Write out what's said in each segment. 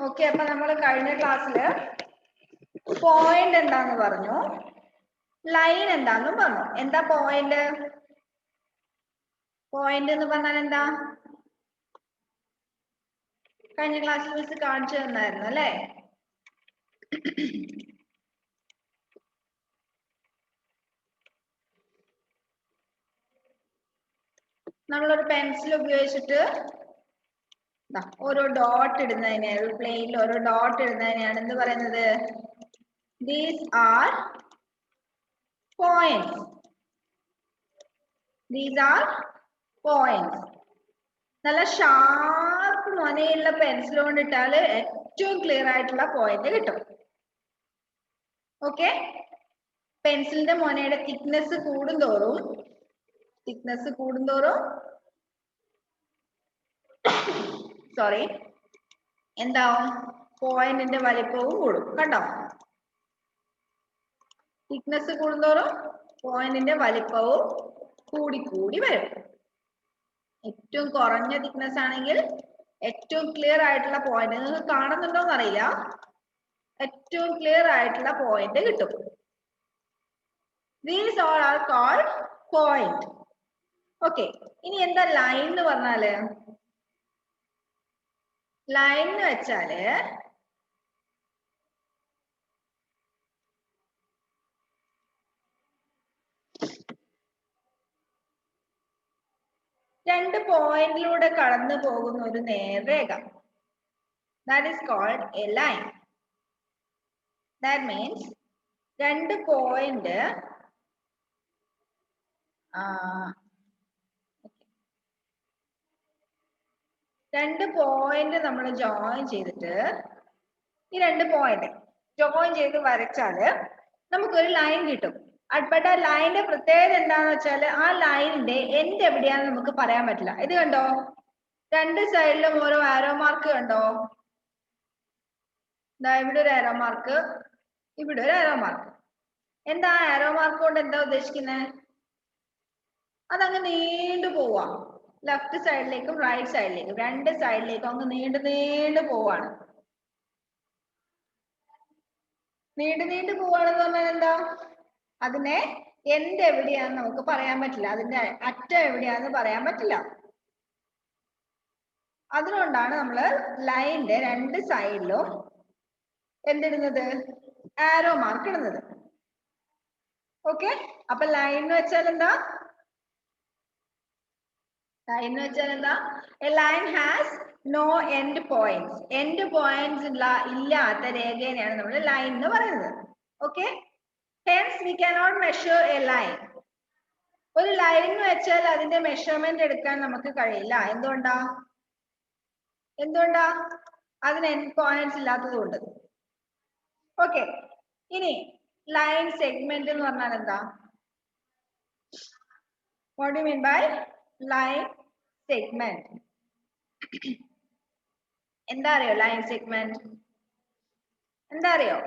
Okay, അപ്പൊ നമ്മൾ കഴിഞ്ഞ ക്ലാസ്സില് പോയിന്റ് എന്താന്ന് പറഞ്ഞു, ലൈൻ എന്താന്നും പറഞ്ഞു. എന്താ പോയിന്റ്? പോയിന്റ് എന്ന് പറഞ്ഞാൽ എന്താ? കഴിഞ്ഞ ക്ലാസ്സിൽ മിസ് കാണിച്ചു തന്നായിരുന്നു അല്ലേ? നമ്മളൊരു പെൻസിൽ ഉപയോഗിച്ചിട്ട് ഓരോ ഡോട്ട് ഇടുന്നതിനെ, ഒരു പ്ലെയിനിൽ ഓരോ ഡോട്ട് ഇടുന്നതിനെയാണ് എന്ത് പറയുന്നത്? These are points. These are points. നല്ല ഷാർപ്പ് മൊനയുള്ള പെൻസിൽ കൊണ്ട് ഇട്ടാല് ഏറ്റവും ക്ലിയർ ആയിട്ടുള്ള പോയിന്റ് കിട്ടും. ഓക്കെ, പെൻസിലിന്റെ മൊനയുടെ തിക്നെസ് കൂടുന്തോറും സോറി എന്താവും? പോയിന്റിന്റെ വലിപ്പവും കൂടും. കണ്ടോ? തിക്നെസ് കൂടുന്തോറും പോയിന്റിന്റെ വലിപ്പവും കൂടി വരും. ഏറ്റവും കുറഞ്ഞ തിക്നെസ് ആണെങ്കിൽ ഏറ്റവും ക്ലിയർ ആയിട്ടുള്ള പോയിന്റ്, നിങ്ങൾക്ക് കാണുന്നുണ്ടോന്ന് അറിയില്ല, ഏറ്റവും ക്ലിയർ ആയിട്ടുള്ള പോയിന്റ് കിട്ടും. These all are called point. Okay, ഇനി എന്താ ലൈൻ എന്ന് പറഞ്ഞാല്? ലൈൻ എന്ന് വെച്ചാല് രണ്ട് പോയിന്റിലൂടെ കടന്നു പോകുന്ന ഒരു നേർരേഖ. That is called a line. That means രണ്ട് പോയിന്റ് നമ്മൾ ജോയിൻ ചെയ്തിട്ട്, ഈ രണ്ട് പോയിന്റ് ജോയിൻ ചെയ്ത് വരച്ചാല് നമുക്കൊരു ലൈൻ കിട്ടും. ബട്ട് ആ ലൈനിന്റെ പ്രത്യേകത എന്താണെന്ന് വെച്ചാൽ ആ ലൈനിന്റെ എൻഡ് എവിടെയാണെന്ന് നമുക്ക് പറയാൻ പറ്റില്ല. ഇത് കണ്ടോ, രണ്ട് സൈഡിലും ഓരോ ആരോ മാർക്ക് കണ്ടോ? ഇവിടെ ഒരു ആരോ മാർക്ക്, ഇവിടെ ഒരു ആരോ മാർക്ക്. എന്താ ആരോ മാർക്ക് കൊണ്ട് എന്താ ഉദ്ദേശിക്കുന്നത്? അതങ്ങ് നീണ്ടു പോവാ, ലെഫ്റ്റ് സൈഡിലേക്കും റൈറ്റ് സൈഡിലേക്കും, രണ്ട് സൈഡിലേക്കും അങ്ങ് നീണ്ടു പോവാണ്. നീണ്ടു പോവാണെന്ന് പറഞ്ഞാൽ എന്താ? അതിനെ എൻഡ് എവിടെയാന്ന് നമുക്ക് പറയാൻ പറ്റില്ല, അതിന്റെ അറ്റം എവിടെയാന്ന് പറയാൻ പറ്റില്ല. അതുകൊണ്ടാണ് നമ്മള് ലൈനിന്റെ രണ്ട് സൈഡിലും എന്തിടുന്നത്? ആരോ മാർക്ക് ഇടുന്നത്. ഓക്കെ, അപ്പൊ ലൈൻ എന്ന് വെച്ചാൽ എന്താ? ലൈൻ എന്ന് വെച്ചാൽ എന്താ? A line has no end points. End points ഇല്ലാത്ത രേഖേനെയാണ് നമ്മൾ ലൈൻ എന്ന് പറയുന്നത്. Okay, hence we cannot measure a line. ഒരു ലൈൻ എന്ന് വെച്ചാൽ അതിന്റെ മെഷർമെന്റ് എടുക്കാൻ നമുക്ക് കഴിയില്ല. എന്തുകൊണ്ടാ? അതിന് എൻഡ് പോയിന്റ്സ് ഇല്ലാത്തത് കൊണ്ട്. ഓക്കെ, ഇനി ലൈൻ സെഗ്മെന്റ് എന്ന് പറഞ്ഞാൽ എന്താ? What do you mean by line segment? എന്താ അറിയോ ലൈൻ സെഗ്മെന്റ്? എന്താ അറിയോ?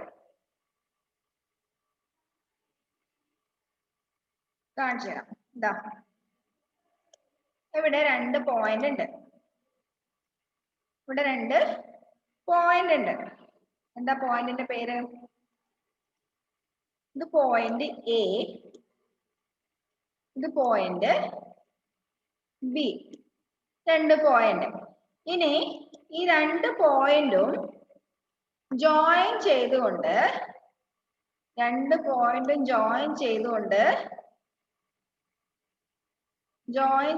കാണിച്ചു തരാം. ഇതാ ഇവിടെ രണ്ട് പോയിന്റ് ഉണ്ട്, ഇവിടെ രണ്ട് പോയിന്റ് ഉണ്ട്. എന്താ പോയിന്റിന്റെ പേര്? ഇത് പോയിന്റ് എ, ഇത് പോയിന്റ് ബി, രണ്ട് പോയിന്റ്. ഇനി ഈ രണ്ട് പോയിന്റും ജോയിൻ ചെയ്തുകൊണ്ട്, രണ്ട് പോയിന്റും ജോയിൻ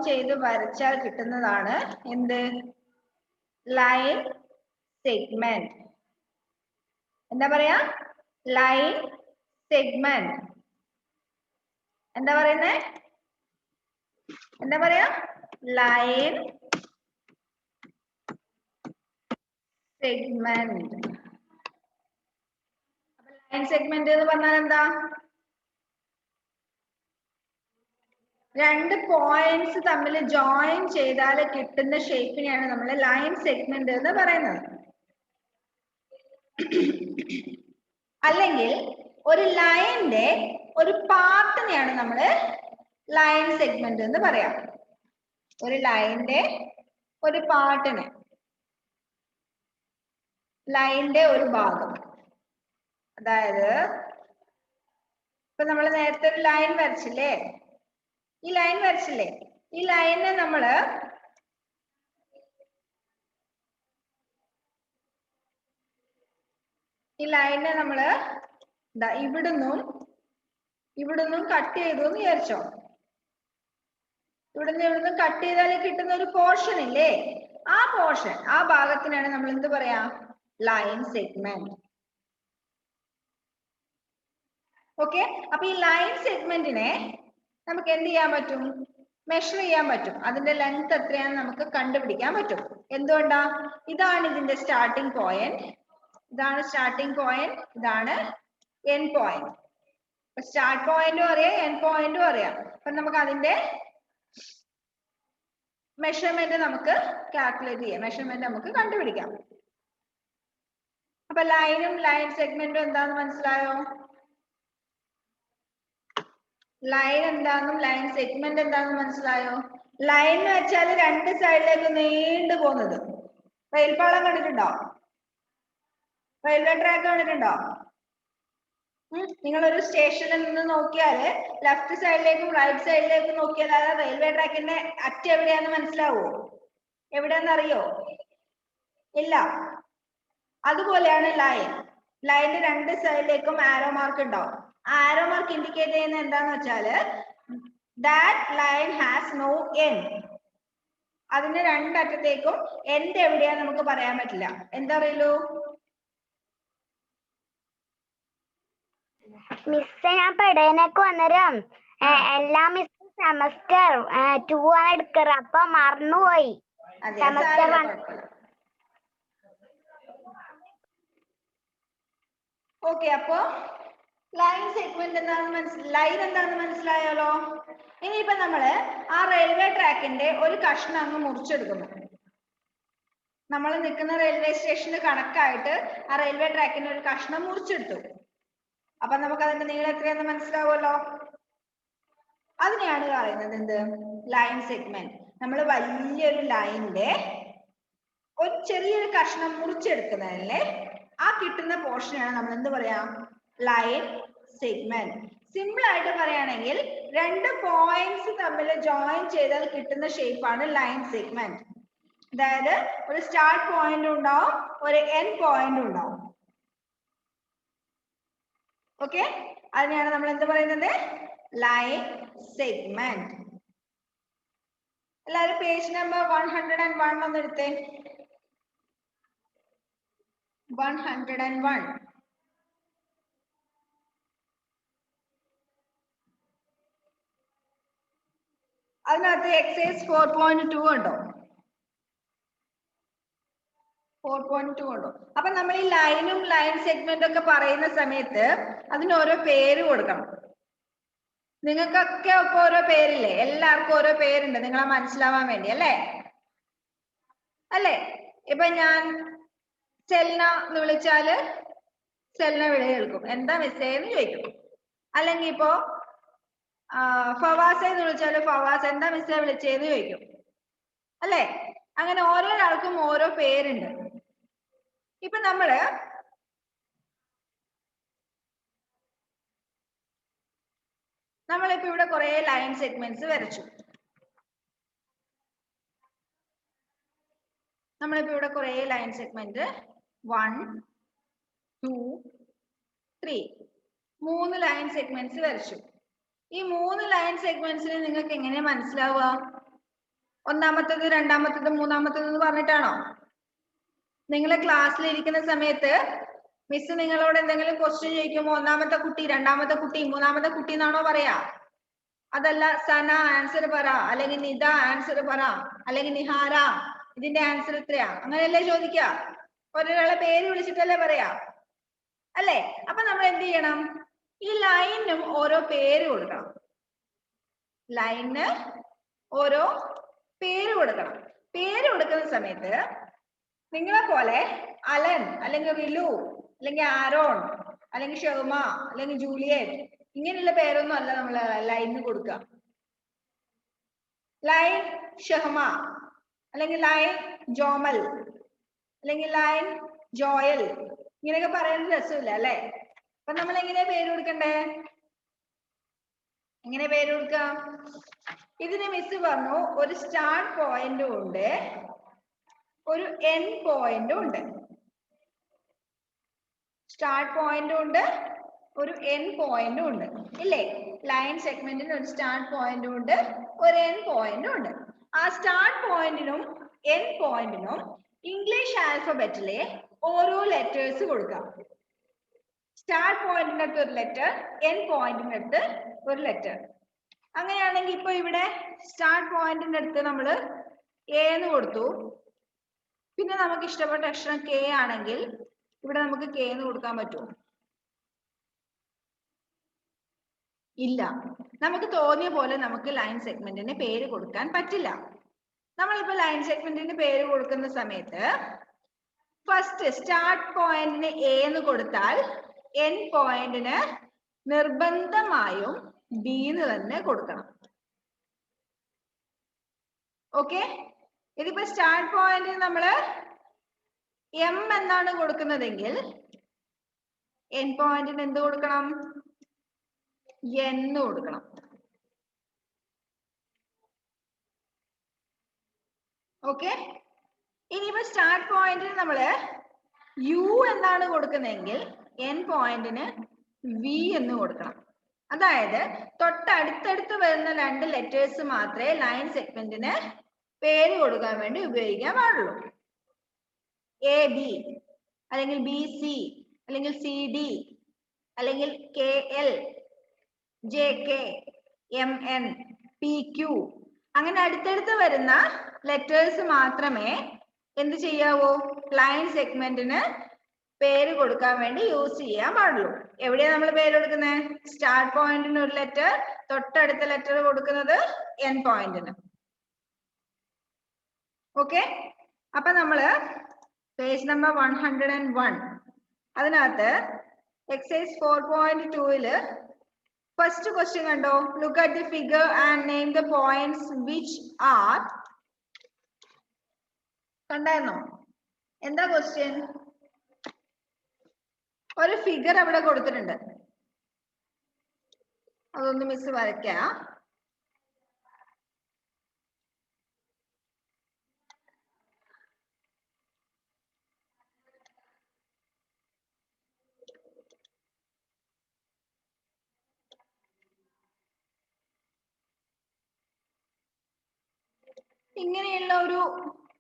ചെയ്ത് വരച്ചാൽ കിട്ടുന്നതാണ് എന്ത്? Line segment. എന്താ പറയാ? Line segment. എന്താ പറയുന്നേ? എന്താ പറയാ? Line segment. ലൈൻ സെഗ്മെന്റ് എന്ന് പറഞ്ഞാൽ എന്താ? രണ്ട് പോയിന്റ്സ് തമ്മിൽ ജോയിൻ ചെയ്താൽ കിട്ടുന്ന ഷേപ്പിനെയാണ് നമ്മൾ ലൈൻ സെഗ്മെന്റ് എന്ന് പറയുന്നത്. അല്ലെങ്കിൽ ഒരു ലൈനിന്റെ ഒരു പാർട്ടിനെയാണ് നമ്മൾ ലൈൻ സെഗ്മെന്റ് എന്ന് പറയാം. ഒരു ലൈനിന്റെ ഒരു പാർട്ടിനെ. ലൈനിന്റെ ഒരു ഭാഗം. അതായത് ഇപ്പൊ നമ്മൾ നേരത്തെ ഒരു ലൈൻ വരച്ചില്ലേ, ഈ ലൈൻ വരച്ചില്ലേ, ഈ ലൈനിനെ നമ്മള് ഇവിടുന്നും കട്ട് ചെയ്തു എന്ന് വിചാരിച്ചോ. ഇവിടുന്ന് കട്ട് ചെയ്താൽ കിട്ടുന്ന ഒരു പോർഷൻ ഇല്ലേ, ആ പോർഷൻ, ആ ഭാഗത്തിനാണ് നമ്മൾ എന്ത് പറയാ, ലൈൻ സെഗ്മെന്റ്. ഓക്കെ, അപ്പൊ ഈ ലൈൻ സെഗ്മെന്റിനെ നമുക്ക് എന്ത് ചെയ്യാൻ പറ്റും, മെഷർ ചെയ്യാൻ പറ്റും. അതിന്റെ ലെങ്ത് എത്രയാണെന്ന് നമുക്ക് കണ്ടുപിടിക്കാൻ പറ്റും. എന്തുകൊണ്ടാ, ഇതാണ് ഇതിന്റെ സ്റ്റാർട്ടിംഗ് പോയിന്റ്, ഇതാണ് സ്റ്റാർട്ടിംഗ് പോയിന്റ്, ഇതാണ് എൻഡ് പോയിന്റ്. സ്റ്റാർട്ട് പോയിന്റും അറിയാം, എൻഡ് പോയിന്റും അറിയാം. അപ്പൊ നമുക്ക് അതിന്റെ മെഷർമെന്റ് നമുക്ക് കാൽക്കുലേറ്റ് ചെയ്യാം, മെഷർമെന്റ് നമുക്ക് കണ്ടുപിടിക്കാം. അപ്പൊ ലൈനും ലൈൻ സെഗ്മെന്റും എന്താന്ന് മനസ്സിലായോ? ലൈൻ എന്താണെന്നും ലൈൻ സെഗ്മെന്റ് എന്താണെന്നും മനസ്സിലായോ? ലൈൻ എന്ന് വെച്ചാൽ രണ്ട് സൈഡിലേക്ക് നീണ്ടു പോകുന്നത്. റെയിൽപാളം കണ്ടിട്ടുണ്ടോ? റെയിൽവേ ട്രാക്ക് കണ്ടിട്ടുണ്ടോ? നിങ്ങൾ ഒരു സ്റ്റേഷനിൽ നിന്ന് നോക്കിയാല് ലെഫ്റ്റ് സൈഡിലേക്കും റൈറ്റ് സൈഡിലേക്കും നോക്കിയാൽ അത് റെയിൽവേ ട്രാക്കിന്റെ അറ്റം എവിടെയാന്ന് മനസ്സിലാവോ? എവിടെയാന്ന് അറിയോ? ഇല്ല. അതുപോലെയാണ് ലൈൻ. ലൈനിന്റെ രണ്ട് സൈഡിലേക്കും ആരോ മാർക്ക് ഉണ്ടാവും. ആരോ മാർക്ക് ഇൻഡിക്കേറ്റ് ചെയ്യുന്ന എന്താന്ന് വെച്ചാല് that line has no end. അതിന്റെ രണ്ടറ്റത്തേക്കും എൻഡ് എവിടെയാന്ന് നമുക്ക് പറയാൻ പറ്റില്ല. എന്താ അറിയൂ മിസ്, ഞാൻ പഠനക്ക് വന്നേരം എല്ലാം മിസ് സെമസ്റ്റർ 2 ആണ് എടുക്കാറ്, അപ്പൊ മറന്നുപോയി. സെമസ്റ്റർ 1. ഓക്കെ, അപ്പൊ ലൈൻ സെഗ്മെന്റ് എന്താണെന്ന് ലൈൻ എന്താണെന്ന് മനസ്സിലായാലോ? ഇനിയിപ്പോ നമ്മള് ആ റെയിൽവേ ട്രാക്കിന്റെ ഒരു കഷ്ണം അങ്ങ് മുറിച്ചെടുക്കുന്നു. നമ്മൾ നിൽക്കുന്ന റെയിൽവേ സ്റ്റേഷന് കണക്കായിട്ട് ആ റെയിൽവേ ട്രാക്കിന്റെ ഒരു കഷ്ണം മുറിച്ചെടുത്തു. അപ്പൊ നമുക്ക് അതിന്റെ നീളം എത്രയാണെന്ന് മനസ്സിലാവുമല്ലോ. അതിനെയാണ് പറയുന്നത് എന്ത്, ലൈൻ സെഗ്മെന്റ്. നമ്മൾ വലിയൊരു ലൈനിന്റെ ഒരു ചെറിയൊരു കഷ്ണം മുറിച്ചെടുക്കുന്നതല്ലേ, ആ കിട്ടുന്ന പോർഷനാണ് നമ്മൾ എന്ത് പറയാ, ലൈൻ സെഗ്മെന്റ്. സിമ്പിൾ ആയിട്ട് പറയുകയാണെങ്കിൽ രണ്ട് പോയിന്റ്സ് തമ്മിൽ ജോയിൻ ചെയ്താൽ കിട്ടുന്ന ഷേപ്പാണ് ലൈൻ സെഗ്മെന്റ്. അതായത് ഒരു സ്റ്റാർട്ട് പോയിന്റ് ഉണ്ടാവും, ഒരു എൻഡ് പോയിന്റ് ഉണ്ടാവും. ഓക്കെ, അതിനെയാണ് നമ്മൾ എന്ത് പറയുന്നത്, ലൈൻ സെഗ്മെന്റ്. എല്ലാവരും പേജ് നമ്പർ 101 ഒന്ന് എടുത്തേ. 101. അതിനകത്ത് എക്സൈസ് 4.2 ഉണ്ടോ? 4.2 ഉണ്ടോ? അപ്പൊ നമ്മൾ ഈ ലൈനും ലൈൻ സെഗ്മെന്റ് ഒക്കെ പറയുന്ന സമയത്ത് അതിന് ഓരോ പേര് കൊടുക്കണം. നിങ്ങൾക്കൊക്കെ ഒക്കെ ഓരോ പേരില്ലേ, എല്ലാവർക്കും ഓരോ പേരുണ്ട് നിങ്ങളെ മനസ്സിലാവാൻ വേണ്ടി, അല്ലേ? ഇപ്പൊ ഞാൻ സെൽന എന്ന് വിളിച്ചാല് സെൽന വിളി കേൾക്കും, എന്താ മിസ്സേ എന്ന് ചോദിക്കും. അല്ലെങ്കിൽ ഇപ്പോ ഫവാസ എന്ന് വിളിച്ചാല് ഫവാസ് എന്താ മിസ്സേ വിളിച്ചേന്ന് ചോദിക്കും, അല്ലേ? അങ്ങനെ ഓരോരാൾക്കും ഓരോ പേരുണ്ട്. ഇപ്പൊ നമ്മളിപ്പോ ഇവിടെ കുറെ ലൈൻ സെഗ്മെന്റ്സ് വരച്ചു. നമ്മളിപ്പോ ഇവിടെ കുറെ ലൈൻ സെഗ്മെന്റ് 1, 2, 3 3 ലൈൻ സെഗ്മെന്റ്സ് വരച്ചു. ഈ 3 ലൈൻ സെഗ്മെന്റ്സിന് നിങ്ങൾക്ക് എങ്ങനെ മനസ്സിലാവുക? ഒന്നാമത്തേത്, രണ്ടാമത്തേത്, മൂന്നാമത്തേത് എന്ന് പറഞ്ഞിട്ടാണോ? നിങ്ങളെ ക്ലാസ്സിൽ ഇരിക്കുന്ന സമയത്ത് മിസ് നിങ്ങളോട് എന്തെങ്കിലും ക്വസ്റ്റ്യൻ ചോദിക്കുമ്പോൾ ഒന്നാമത്തെ കുട്ടി, രണ്ടാമത്തെ കുട്ടി, മൂന്നാമത്തെ കുട്ടി എന്നാണോ പറയാ? അതല്ല സന ആൻസർ പറ, അല്ലെങ്കിൽ നിത ആൻസർ പറ, അല്ലെങ്കിൽ നിഹാര ഇതിന്റെ ആൻസർ എത്രയാ, അങ്ങനെയല്ലേ ചോദിക്ക? ഒരാളെ പേര് വിളിച്ചിട്ടല്ലേ പറയാ, അല്ലേ? അപ്പൊ നമ്മൾ എന്ത് ചെയ്യണം, ഈ ലൈനും ഓരോ പേര് കൊടുക്കണം. ലൈനിന് ഓരോ പേര് കൊടുക്കണം. പേര് കൊടുക്കുന്ന സമയത്ത് നിങ്ങളെ പോലെ അലൻ അല്ലെങ്കിൽ റിലു അല്ലെങ്കിൽ ആരോൺ അല്ലെങ്കിൽ ഷെർമ അല്ലെങ്കിൽ ജൂലിയറ്റ് ഇങ്ങനെയുള്ള പേരൊന്നും അല്ല നമ്മൾ ലൈനിന് കൊടുക്കുക. ലൈൻ ഷെഹ്മ അല്ലെങ്കിൽ ലൈൻ ജോമൽ അല്ലെങ്കിൽ ലൈൻ ജോയൽ, ഇങ്ങനെയൊക്കെ പറയുന്നത് രസമില്ല അല്ലെ? അപ്പൊ നമ്മൾ എങ്ങനെയാ പേര് കൊടുക്കണ്ടേ? എങ്ങനെ പേര് കൊടുക്കാം? ഇതിന് മിസ് പറഞ്ഞു ഒരു സ്റ്റാർട്ട് പോയിന്റും ഉണ്ട്, ഒരു എൻഡ് പോയിന്റും ഉണ്ട്. സ്റ്റാർട്ട് പോയിന്റും ഉണ്ട്, ഒരു എൻഡ് പോയിന്റും ഉണ്ട് ഇല്ലേ? ലൈൻ സെഗ്മെന്റിന് ഒരു സ്റ്റാർട്ട് പോയിന്റും ഉണ്ട്, ഒരു എൻഡ് പോയിന്റും ഉണ്ട്. ആ സ്റ്റാർട്ട് പോയിന്റിനും എൻഡ് പോയിന്റിനും ഇംഗ്ലീഷ് ആൽഫബറ്റിലെ ഓരോ ലെറ്റേഴ്സ് കൊടുക്കാം. സ്റ്റാർട്ട് പോയിന്റിന്റെ അടുത്ത് ഒരു ലെറ്റർ, എൻഡ് പോയിന്റിന്റെ അടുത്ത് ഒരു ലെറ്റർ. അങ്ങനെയാണെങ്കിൽ ഇപ്പൊ ഇവിടെ സ്റ്റാർട്ട് പോയിന്റിന്റെ അടുത്ത് നമ്മൾ എ എന്ന് കൊടുത്തു. പിന്നെ നമുക്ക് ഇഷ്ടപ്പെട്ട അക്ഷരം കെ ആണെങ്കിൽ ഇവിടെ നമുക്ക് കെ എന്ന് കൊടുക്കാൻ പറ്റുമോ? ഇല്ല. നമുക്ക് തോന്നിയ പോലെ നമുക്ക് ലൈൻ സെഗ്മെന്റിന് പേര് കൊടുക്കാൻ പറ്റില്ല. നമ്മളിപ്പോ ലൈൻ സെഗ്മെന്റിന് പേര് കൊടുക്കുന്ന സമയത്ത് ഫസ്റ്റ് സ്റ്റാർട്ട് പോയിന്റിന് എ എന്ന് കൊടുത്താൽ എൻഡ് പോയിന്റിന് നിർബന്ധമായും ബി എന്ന് തന്നെ കൊടുക്കണം. ഓക്കെ, ഇതിപ്പോ സ്റ്റാർട്ട് പോയിന്റിന് നമ്മള് എം എന്നാണ് കൊടുക്കുന്നതെങ്കിൽ എൻഡ് പോയിന്റിന് എന്ത് കൊടുക്കണം? എന്ന് കൊടുക്കണം. ഓക്കെ, ഇനിയിപ്പോ സ്റ്റാർട്ട് പോയിന്റിന് നമ്മള് യു എന്നാണ് കൊടുക്കുന്നതെങ്കിൽ എൻഡ് പോയിന്റിന് വി എന്ന് കൊടുക്കണം. അതായത് തൊട്ടടുത്തടുത്ത് വരുന്ന രണ്ട് ലെറ്റേഴ്സ് മാത്രമേ ലൈൻ സെഗ്മെന്റിന് പേര് കൊടുക്കാൻ വേണ്ടി ഉപയോഗിക്കാൻ പാടുള്ളൂ. എ ബി അല്ലെങ്കിൽ ബി സി അല്ലെങ്കിൽ സി ഡി അല്ലെങ്കിൽ K L, J K, M N, P Q, അങ്ങനെ അടുത്തടുത്ത് വരുന്ന ലെറ്റേഴ്സ് മാത്രമേ എന്ത് ചെയ്യാവൂ? ലൈൻ സെഗ്മെന്റിന് പേര് കൊടുക്കാൻ വേണ്ടി യൂസ് ചെയ്യാൻ പാടുള്ളൂ. എവിടെയാ നമ്മൾ പേര് കൊടുക്കുന്നത്? സ്റ്റാർട്ട് പോയിന്റിന് ഒരു ലെറ്റർ, തൊട്ടടുത്ത ലെറ്റർ കൊടുക്കുന്നത് എൻഡ് പോയിന്റിന്. ഓക്കെ, അപ്പൊ നമ്മള് പേജ് നമ്പർ 101 അതിനകത്ത് എക്സസൈസ് 4.2 ഫസ്റ്റ് ക്വസ്റ്റ്യൻ കണ്ടോ? Look at the figure and name the points which are. കണ്ടായിരുന്നോ? എന്താ ക്വസ്റ്റ്യൻ? ഒരു ഫിഗർ അവിടെ കൊടുത്തിട്ടുണ്ട്, അതൊന്ന് മിസ് വരയ്ക്കാം. ഇങ്ങനെയുള്ള ഒരു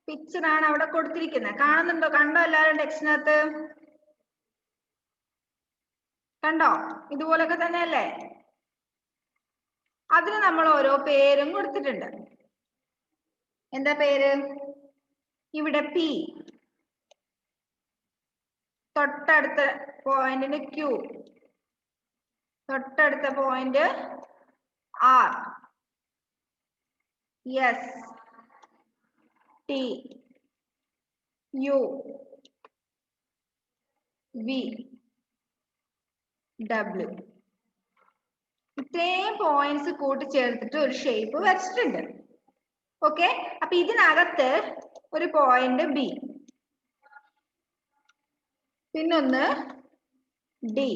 പിക്ചർ ആണ് അവിടെ കൊടുത്തിരിക്കുന്നത്. കാണുന്നുണ്ടോ? കണ്ടോ എല്ലാവരും ടെക്സ്റ്റിനകത്ത്? കണ്ടോ? ഇതുപോലൊക്കെ തന്നെയല്ലേ? അതിന് നമ്മൾ ഓരോ പേരും കൊടുത്തിട്ടുണ്ട്. എന്താ പേര്? ഇവിടെ പി, തൊട്ടടുത്ത പോയിന്റിന് ക്യൂ, തൊട്ടടുത്ത point R, S, T, U, V, W. ഇത്രയും പോയിന്റ്സ് കൂട്ടിച്ചേർത്തിട്ട് ഒരു ഷേപ്പ് വരച്ചിട്ടുണ്ട്. ഓക്കെ, അപ്പൊ ഇതിനകത്ത് ഒരു പോയിന്റ് ബി, പിന്നൊന്ന് ഡി,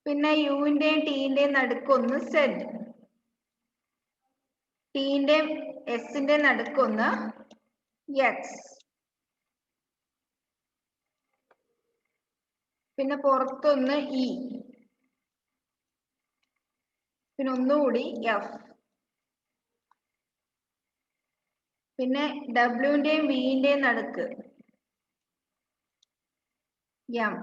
പിന്നെ യുവിന്റെയും ടിന്റെയും നടുക്കൊന്ന് സെഡ്, ടിന്റെയും എസിന്റെയും നടുക്കൊന്ന് എക്സ്, പിന്നെ പുറത്തൊന്ന് ഇ, പിന്നെ ഒന്നുകൂടി എഫ്, പിന്നെ ഡബ്ല്യുവിന്റെയും വിന്റെയും നടുക്ക് എം,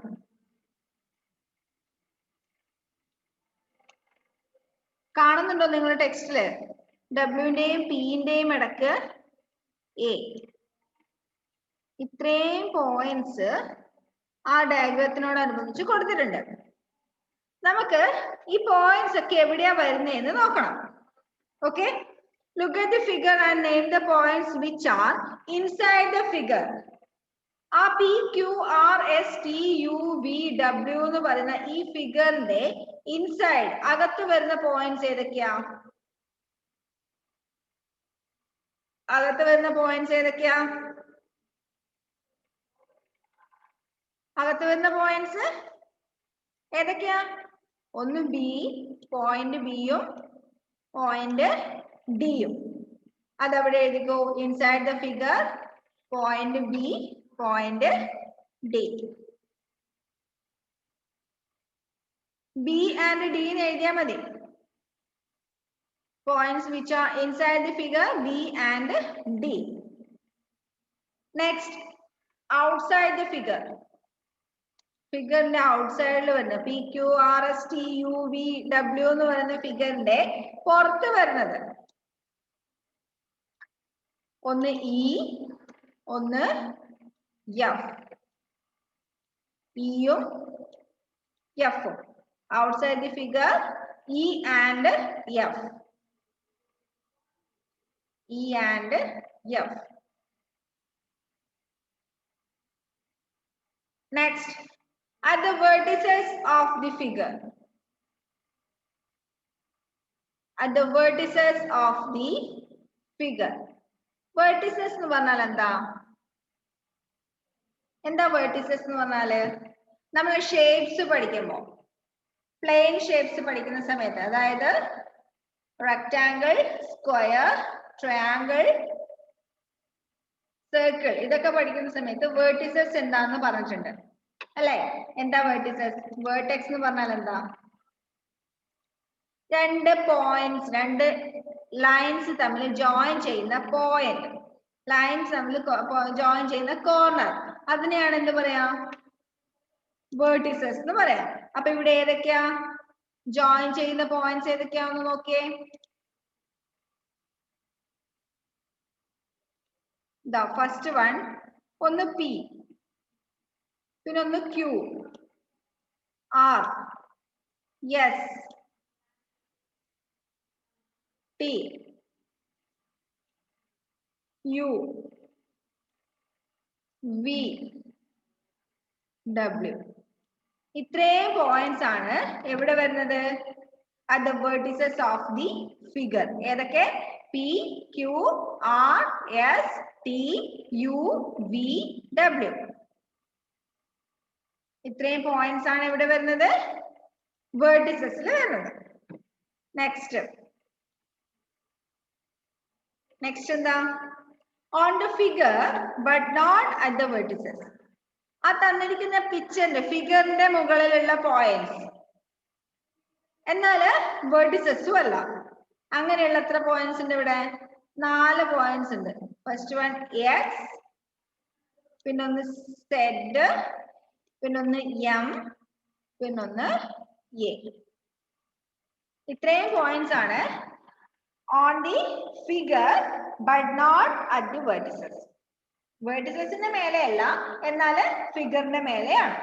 കാണുന്നുണ്ടോ നിങ്ങൾ ടെക്സ്റ്റില്? ഡബ്ല്യുവിന്റെയും പിന്റെയും ഇടക്ക് എ. ഇത്രയും പോയിന്റ്സ് ആ ഡയഗ്രത്തിനോടനുബന്ധിച്ച് കൊടുത്തിട്ടുണ്ട്. നമുക്ക് ഈ പോയിന്റ്സ് ഒക്കെ എവിടെയാ വരുന്നതെന്ന് നോക്കണം. Okay, look at the figure and name the points which are inside the figure. ആ P Q R S T U V W എന്ന് പറയുന്ന ഈ ഫിഗറിന്റെ ഇൻസൈഡ്, അകത്ത് വരുന്ന പോയിന്റ്സ് ഏതൊക്കെയാ? അകത്ത് വരുന്ന പോയിന്റ്സ് ഏതൊക്കെയാ? അകത്ത് വരുന്ന പോയിന്റ്സ് ഏതൊക്കെയാ? ഒന്ന് ബി, പോയിന്റ് ബിയും പോയിന്റ് ഡിയും. അതവിടെ എഴുതിക്കോ. Inside the figure point B, point D. B and D എന്ന് എഴുതിയാൽ മതി. Points which are inside the figure B and D. Next, outside the figure. ഫിഗറിന്റെ ഔട്ട്സൈഡിൽ വരുന്ന P Q R S T U V W എന്ന് പറയുന്ന ഫിഗറിന്റെ പുറത്ത് വരുന്നത് ഒന്ന് ഇ, ഒന്ന് എഫ്. ഇയും എഫും. Outside the figure E and F. E and F. Next, at the vertices of the figure. At the vertices of the figure. Vertices എന്ന് പറഞ്ഞാൽ എന്താ? എന്താ vertices എന്ന് പറഞ്ഞാല്? നമ്മൾ ഷേപ്സ് പഠിക്കുമ്പോൾ പ്ലെയിൻ ഷേപ്സ് പഠിക്കുന്ന സമയത്ത്, അതായത് റെക്ടാങ്കിൾ, സ്ക്വയർ, ട്രയാങ്കിൾ, സർക്കിൾ, ഇതൊക്കെ പഠിക്കുന്ന സമയത്ത് വേർട്ടിസസ് എന്താന്ന് പറഞ്ഞിട്ടുണ്ട് അല്ലെ? എന്താ വേർട്ടിസസ്? വേർട്ടെക്സ് എന്ന് പറഞ്ഞാൽ എന്താ? രണ്ട് പോയിന്റ്സ്, രണ്ട് ലൈൻസ് തമ്മിൽ ജോയിൻ ചെയ്യുന്ന പോയിന്റ്, ലൈൻസ് തമ്മിൽ ജോയിൻ ചെയ്യുന്ന കോർണർ, അതിനെയാണ് എന്ത് പറയാ? വേർട്ടിസസ് എന്ന് പറയാം. അപ്പൊ ഇവിടെ ഏതൊക്കെയാ ജോയിൻ ചെയ്യുന്ന പോയിന്റ്സ്? ഏതൊക്കെയാന്ന് നോക്കിയേ. The first one, ഒന്ന് P, പിന്നെ ഒന്ന് Q, R, S, T, U, V, W. ഇത്രയും പോയിന്റ്സ് ആണ് എവിടെ വരുന്നത്? at the vertices of the figure. ഏതൊക്കെ? P, Q, R, S, T, U, V, W. ഇത്രയും പോയിന്റ്സ് ആണ് ഇവിടെ വരുന്നത്, വേർട്ടിസസിൽ വരുന്നത്. നെക്സ്റ്റ് എന്താ? on the figure but not at the vertices. ആ തന്നിരിക്കുന്ന പിക്ചറിന്റെ ഫിഗറിന്റെ മുകളിലുള്ള പോയിന്റ്സ് എന്നാല് വേർട്ടിസസും അല്ല. അങ്ങനെയുള്ള എത്ര പോയിന്റ്സ് ഉണ്ട് ഇവിടെ? 4 പോയിന്റ്സ് ഉണ്ട്. ഫസ്റ്റ് വൺ എക്സ്, പിന്നൊന്ന് സെഡ്, പിന്നൊന്ന് എം, പിന്നൊന്ന് എ. ഇത്രയും പോയിന്റ്സ് ആണ് on the figure but not at the vertices. വേർട്ടിസസിന്റെ മേലെയല്ല, എന്നാൽ ഫിഗറിന്റെ മേലെയാണ്.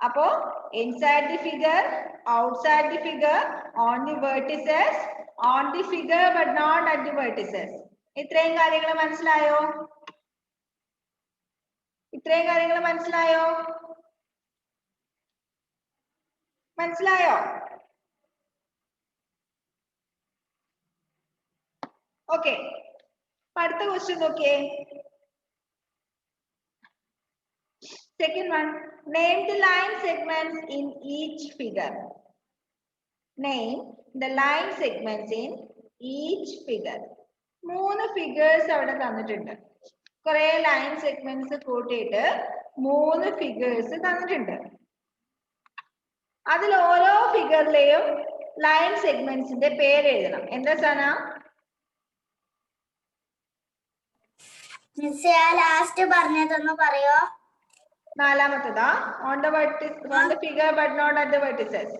അപ്പോ inside the figure, outside the figure, on the vertices, on the figure but not at the vertices. ഇത്രയും കാര്യങ്ങൾ മനസ്സിലായോ? ഇത്രയും കാര്യങ്ങൾ മനസ്സിലായോ? മനസ്സിലായോ? ഓക്കെ, അടുത്ത ക്വസ്റ്റ്യൻ നോക്കിയേ. Second one, name the line segments in each figure. Name the line segments in each figure. 3 figures അവിടെ തന്നിട്ടുണ്ട്. കുറെ ലൈൻ സെഗ്മെന്റ്സ് കൂട്ടിയിട്ട് 3 ഫിഗേഴ്സ് തന്നിട്ടുണ്ട്. അതിൽ ഓരോ ഫിഗറിലെയും ലൈൻ സെഗ്മെന്റ്സിന്റെ പേര് എഴുതണം. എന്താ സന? ലാസ്റ്റ് പറഞ്ഞതൊന്ന് പറയോ? നാലാമത്തതാ, on the figure but not at the vertices.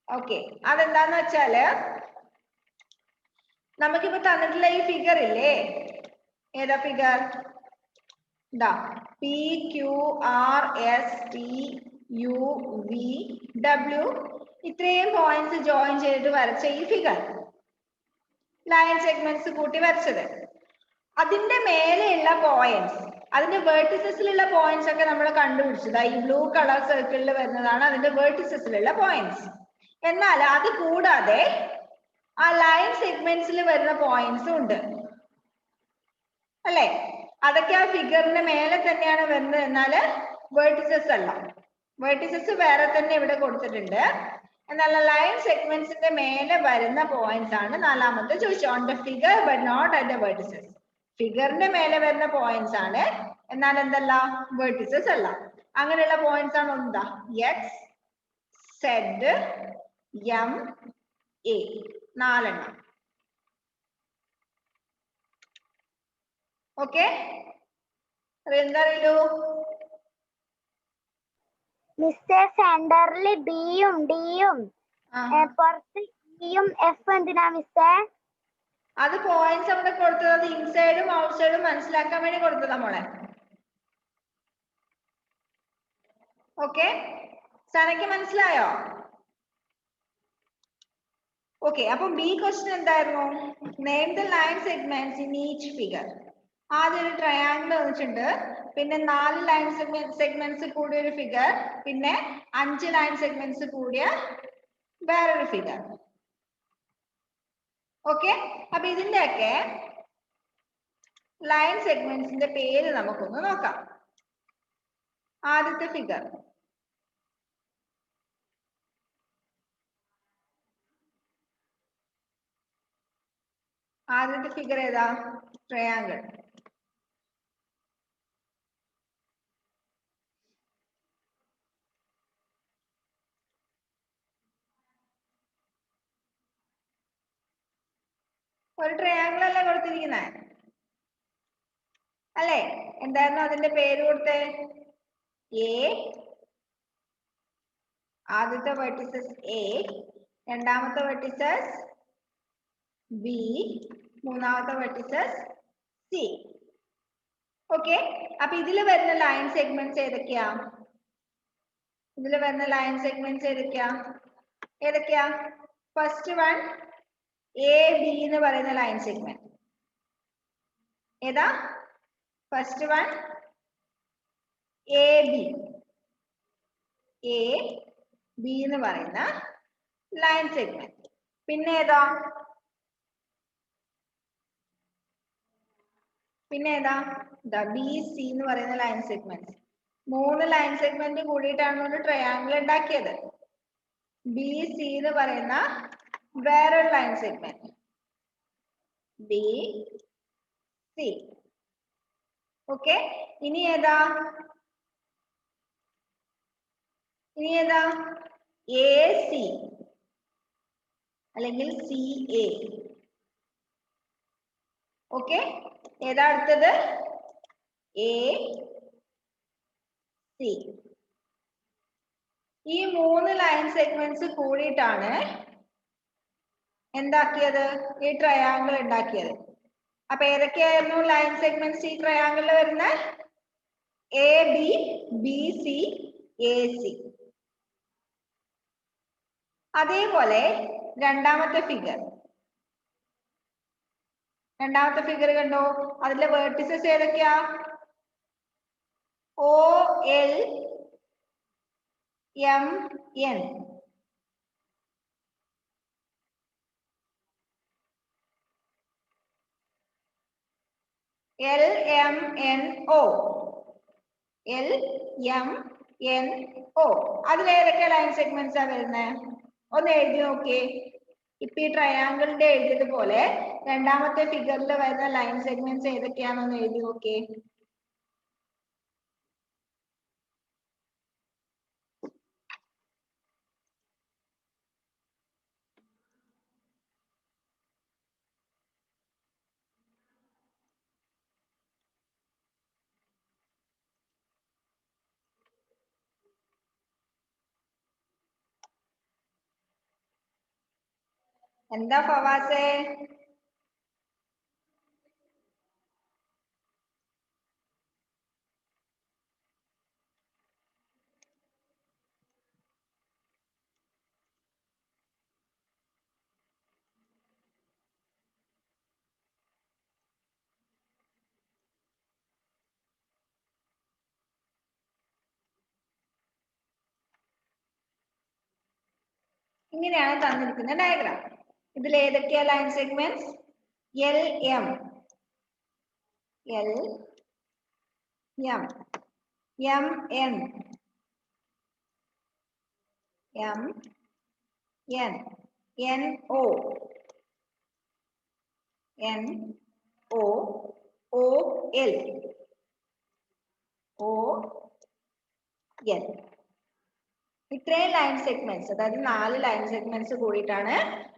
Okay, അതെന്താന്ന് വെച്ചാല് നമുക്കിപ്പോ തന്നിട്ടുള്ള ഈ ഫിഗർ ഇല്ലേ, ഏതാ ഫിഗർ? ഇതാ P Q R S T U V W, ഇത്രയും പോയിന്റ്സ് ജോയിൻ ചെയ്തിട്ട് വരച്ച ഈ ഫിഗർ, ലൈൻ സെഗ്മെന്റ്സ് കൂട്ടി വരച്ചത്. അതിന്റെ മേലെയുള്ള പോയിന്റ്സ്, അതിന്റെ വേർട്ടിസസിലുള്ള പോയിന്റ്സ് ഒക്കെ നമ്മൾ കണ്ടുപിടിച്ചത്. ഈ ബ്ലൂ കളർ സർക്കിളിൽ വരുന്നതാണ് അതിന്റെ വേർട്ടിസസിലുള്ള പോയിന്റ്സ്. എന്നാൽ അത് കൂടാതെ ആ ലൈൻ സെഗ്മെന്റ്സിൽ വരുന്ന പോയിന്റ്സും ഉണ്ട് അല്ലെ? അതൊക്കെ ആ ഫിഗറിന്റെ മേലെ തന്നെയാണ് വരുന്നത്, എന്നാല് വേർട്ടിസസ് അല്ല. വേർട്ടിസസ് വേറെ തന്നെ ഇവിടെ കൊടുത്തിട്ടുണ്ട്, എന്നാൽ ലൈൻ സെഗ്മെന്റ്സിന്റെ മേലെ വരുന്ന പോയിന്റ്സ് ആണ് നാലാമത്തെ ചോദിച്ചു. On the figure but not at the vertices. ഫിഗറിന്റെ മേലെ വരുന്ന പോയിന്റ്സ് ആണ്, എന്നാൽ എന്തല്ല, വേർട്ടിസസ് അല്ല. അങ്ങനെയുള്ള പോയിന്റ്സ് ആണ് എന്താ? എക്സ്, സെഡ്, എം, എ, 4 എണ്ണം. ഓക്കെ, എന്താ അറിയൂ? മിസ്റ്റർ സെന്ററിൽ ബിയും ഡിയും പുറത്ത് ഇയും എഫ് എന്തിനാ മിസ്റ്റർ? അത് പോയിന്റ്സ് അവിടെ കൊടുത്തത്, അത് ഇൻസൈഡും ഔട്ട്സൈഡും മനസ്സിലാക്കാൻ വേണ്ടി കൊടുത്തതാ മോളെ. ഓക്കെ, സനയ്ക്ക് മനസ്സിലായോ? ഓക്കെ, അപ്പൊ ബി ക്വസ്റ്റ്യൻ എന്തായിരുന്നു? Name the line segments in each figure. ആദ്യം ഒരു ട്രയാങ്കിൾ തന്നിട്ടുണ്ട്, പിന്നെ 4 ലൈൻ സെഗ്മെന്റ്സ് കൂടിയ ഒരു ഫിഗർ, പിന്നെ 5 ലൈൻ സെഗ്മെന്റ്സ് കൂടിയ വേറൊരു ഫിഗർ. ഓക്കെ, അപ്പൊ ഇതിന്റെയൊക്കെ ലൈൻ സെഗ്മെന്റ്സിന്റെ പേര് നമുക്കൊന്ന് നോക്കാം. ആദ്യത്തെ ഫിഗർ ഏതാ? ട്രയാങ്കിൾ. ഒരു ട്രയാങ്കിൾ അല്ലേ കൊടുത്തിരിക്കുന്നത് അല്ലേ? എന്തായിരുന്നു അതിന്റെ പേര് കൊടുത്തേ? എ, ആദ്യത്തെ വെർട്ടിസസ് എ, രണ്ടാമത്തെ വെർട്ടിസസ് ബി, മൂന്നാമത്തെ വെർട്ടിസസ് സി. ഓക്കെ, അപ്പൊ ഇതിൽ വരുന്ന ലൈൻ സെഗ്മെന്റ്സ് ഏതൊക്കെയാ? ഏതൊക്കെയാ? ഫസ്റ്റ് വൺ എ ബി എന്ന് പറയുന്ന ലൈൻ സെഗ്മെന്റ് ഏതാ? ഫസ്റ്റ് വൺ എ ബി എന്ന് പറയുന്ന ലൈൻ സെഗ്മെന്റ്. പിന്നെ ഏതാ? ബി സി എന്ന് പറയുന്ന ലൈൻ സെഗ്മെന്റ്. 3 ലൈൻ സെഗ്മെന്റ് കൂടിയിട്ടാണ് ഒരു ട്രയാങ്കിൾ ഉണ്ടാക്കിയത്. ബി സി എന്ന് പറയുന്ന വേറൊരു line segment B C. Okay, ഇനി ഏതാ? എ സി അല്ലെങ്കിൽ സി എ. ഓക്കെ, ഏതാ അടുത്തത്? A C. ഈ 3 ലൈൻ സെഗ്മെന്റ്സ് കൂടിയിട്ടാണ് എന്താക്കിയത്? ഈ ട്രയാങ്കിൾ ഉണ്ടാക്കിയത്. അപ്പൊ ഏതൊക്കെയായിരുന്നു ലൈൻ സെഗ്മെന്റ്സ് ഈ ട്രയാങ്കിളിൽ വരുന്ന? A B, B C, A C. അതേപോലെ രണ്ടാമത്തെ ഫിഗർ കണ്ടോ? അതിലെ വേർട്ടിസസ് ഏതൊക്കെയാ? O L M N. L M N O. അതിലേതൊക്കെ ലൈൻ സെഗ്മെന്റ്സ് ആ വരുന്നത്? ഒന്ന് എഴുതി നോക്കിയേ. ഇപ്പൊ ഈ ട്രയാങ്കിളിന്റെ എഴുതിയതുപോലെ രണ്ടാമത്തെ ഫിഗറിൽ വരുന്ന ലൈൻ സെഗ്മെന്റ്സ് ഏതൊക്കെയാണെന്ന് എഴുതി നോക്കിയേ. എന്താ ഫവാസേ? ഇങ്ങനെയാണ് തന്നിരിക്കുന്ന ഡയഗ്രാം. ഇതിൽ ഏതൊക്കെയാ line segments? L M, L M, M N, M N, N O, N O, O L, O L. ഇത്രയും ലൈൻ സെഗ്മെന്റ്സ്, അതായത് 4 ലൈൻ സെഗ്മെന്റ്സ് കൂടിയിട്ടാണ്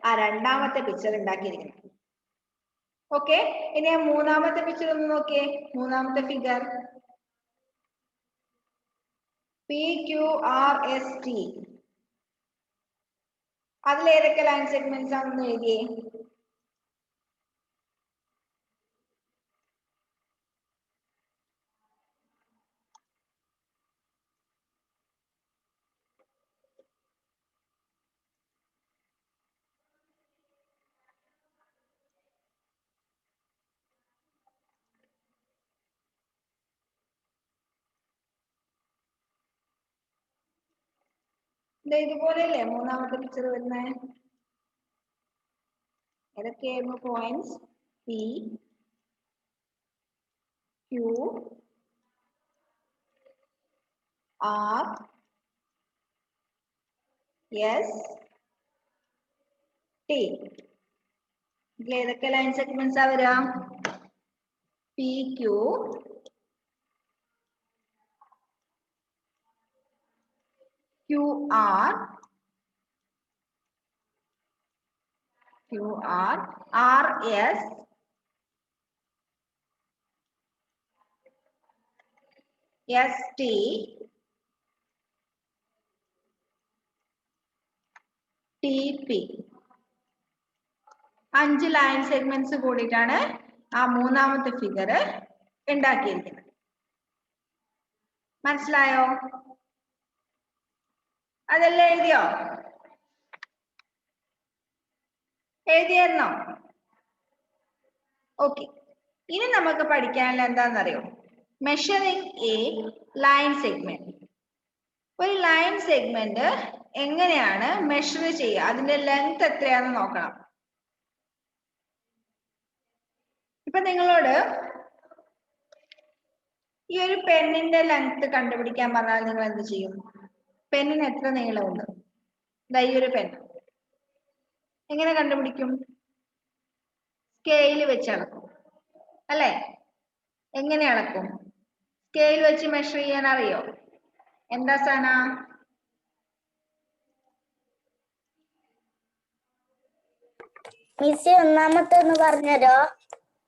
ആ രണ്ടാമത്തെ പിക്ചർ ഉണ്ടാക്കിയിരിക്കുന്നത്. ഓക്കെ, ഇനി മൂന്നാമത്തെ പിക്ചർ ഒന്ന് നോക്കിയേ. മൂന്നാമത്തെ ഫിഗർ PQRST. അതിൽ ഏതൊക്കെ ലൈൻ സെഗ്മെന്റ്സ് ആണെന്ന് എഴുതിയേ. ഇതുപോലെയല്ലേ മൂന്നാമത്തെ പിക്ചർ വരുന്നത്? ഏതൊക്കെയായിരുന്നു points? P, Q, R, S, T. ഇതിൽ ഏതൊക്കെ ലൈൻ സെഗ്മെന്റ്സ് ആ വരിക? PQ, QR, QR, RS, ST, TP. 5 line segments കൂടിയിട്ടാണ് ആ മൂന്നാമത്തെ ഫിഗർ ഉണ്ടാക്കിയിരിക്കുന്നത്. മനസ്സിലായോ? അതെല്ലാം എഴുതിയോ? എഴുതിയായിരുന്നോ? ഓക്കെ, ഇനി നമുക്ക് പഠിക്കാനുള്ള എന്താണെന്നറിയോ? Measuring A line segment. ഒരു ലൈൻ സെഗ്മെന്റ് എങ്ങനെയാണ് മെഷർ ചെയ്യുക, അതിന്റെ ലെങ്ത് എത്രയാണെന്ന് നോക്കണം. ഇപ്പൊ നിങ്ങളോട് ഈ ഒരു പെന്നിന്റെ ലെങ്ത് കണ്ടുപിടിക്കാൻ പറഞ്ഞാൽ നിങ്ങൾ എന്ത് ചെയ്യും? പെന്നിന് എത്ര നീളമുണ്ട്? ഈ ഒരു പെൻ എങ്ങനെ കണ്ടുപിടിക്കും? സ്കെയിൽ വെച്ച് അളക്കും അല്ലെ? എങ്ങനെ അളക്കും? സ്കെയിൽ വെച്ച് മെഷർ ചെയ്യാൻ അറിയോ? എന്താ സന? മിസ് ഒന്നാമത്തെ ഒന്ന് പറഞ്ഞരോ?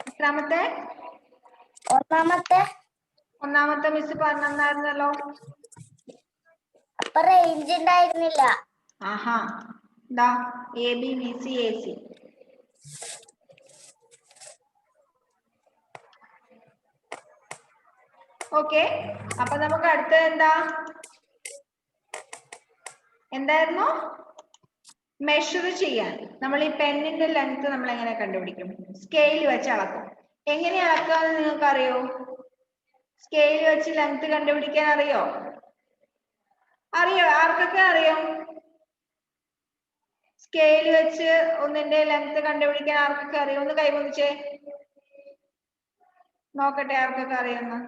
എത്രാമത്തെ? ഒന്നാമത്തെ മിസ് പറഞ്ഞായിരുന്നല്ലോ. അപ്പൊ റേഞ്ച് ഉണ്ടായിരുന്നില്ല. ആഹാ, എന്താ ABBCAC. ഓക്കെ, അപ്പൊ നമുക്ക് അടുത്തത് എന്തായിരുന്നു? മെഷർ ചെയ്യാൻ നമ്മൾ ഈ പെന്നിന്റെ ലെങ്ത് നമ്മൾ എങ്ങനെ കണ്ടുപിടിക്കും? സ്കെയിൽ വെച്ച് അളക്കും. എങ്ങനെ അളക്കാന്ന് നിങ്ങൾക്ക് അറിയോ? സ്കെയിൽ വെച്ച് ലെങ്ത് കണ്ടുപിടിക്കാൻ അറിയോ? അറിയോ? ആർക്കൊക്കെ അറിയോ? സ്കെയിൽ വെച്ച് ഒന്നിന്റെ ലെങ്ത് കണ്ടുപിടിക്കാൻ ആർക്കൊക്കെ അറിയോ? ഒന്ന് കൈവന്നിച്ചേ നോക്കട്ടെ, ആർക്കൊക്കെ അറിയുന്നു.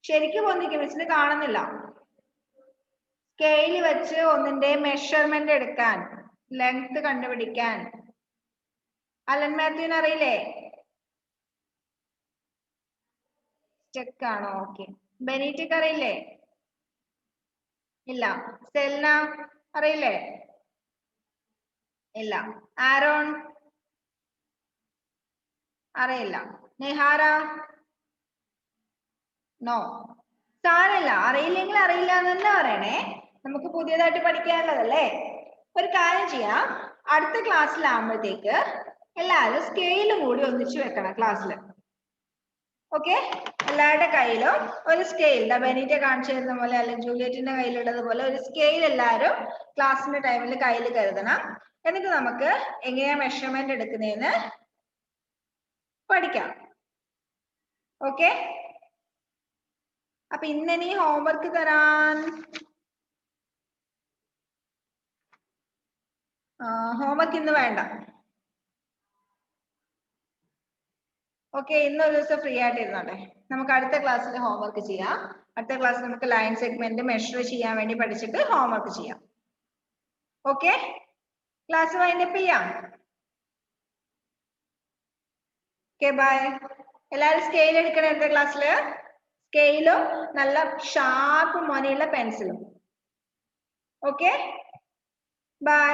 ശരിക്കും പൊന്തിക്കും, മിസ്സിന് കാണുന്നില്ല. സ്കെയിൽ വെച്ച് ഒന്നിന്റെ മെഷർമെന്റ് എടുക്കാൻ, ലെങ്ത് കണ്ടുപിടിക്കാൻ അലൻ മാത്യുവിന് അറിയില്ലേ? ചെക്ക് ആണോ? ഓക്കെ. ബെനീറ്റക്ക് അറിയില്ലേ? ഇല്ല. സെൽന അറിയില്ലേ? ഇല്ല. ആരോൺ അറിയില്ല. നിഹാര? നോ. സാരമില്ല, അറിയില്ലെങ്കിൽ അറിയില്ല എന്ന് തന്നെ പറയണേ. നമുക്ക് പുതിയതായിട്ട് പഠിക്കാനുള്ളതല്ലേ. ഒരു കാര്യം ചെയ്യാം, അടുത്ത ക്ലാസ്സിലാകുമ്പോഴത്തേക്ക് എല്ലാവരും സ്കെയിലും കൂടി ഒന്നിച്ചു വെക്കണം ക്ലാസ്സിൽ. ഓക്കെ, എല്ലാവരുടെ കയ്യിലും ഒരു സ്കെയിൽ, ബെനീറ്റ കാണിച്ചു തരുന്ന പോലെ അല്ലെങ്കിൽ ജൂലിയറ്റിന്റെ കയ്യിലുള്ളത് പോലെ ഒരു സ്കെയിൽ എല്ലാവരും ക്ലാസ്സിന്റെ ടൈമിൽ കയ്യിൽ കരുതണം. എന്നിട്ട് നമുക്ക് എങ്ങനെയാ മെഷർമെന്റ് എടുക്കുന്നതെന്ന് പഠിക്കാം. ഓക്കെ, അപ്പൊ ഇന്ന് ഇനി ഹോംവർക്ക് തരാൻ ഹോംവർക്ക് ഇന്ന് വേണ്ട. ഓക്കെ, ഇന്നൊരു ദിവസം ഫ്രീ ആയിട്ട് ഇരുന്നോട്ടെ. നമുക്ക് അടുത്ത ക്ലാസ്സിൽ ഹോംവർക്ക് ചെയ്യാം. അടുത്ത ക്ലാസ്സിൽ നമുക്ക് ലൈൻ സെഗ്മെന്റ് മെഷർ ചെയ്യാൻ വേണ്ടി പഠിച്ചിട്ട് ഹോംവർക്ക് ചെയ്യാം. ഓക്കെ, ക്ലാസ് വൈൻഡപ്പ് ചെയ്യാം. Okay, bye. എല്ലാവരും സ്കെയിൽ എടുക്കണം. അടുത്ത ക്ലാസ്സില് സ്കെയിലും നല്ല ഷാർപ്പ് മൊനയുള്ള പെൻസിലും. Okay, by.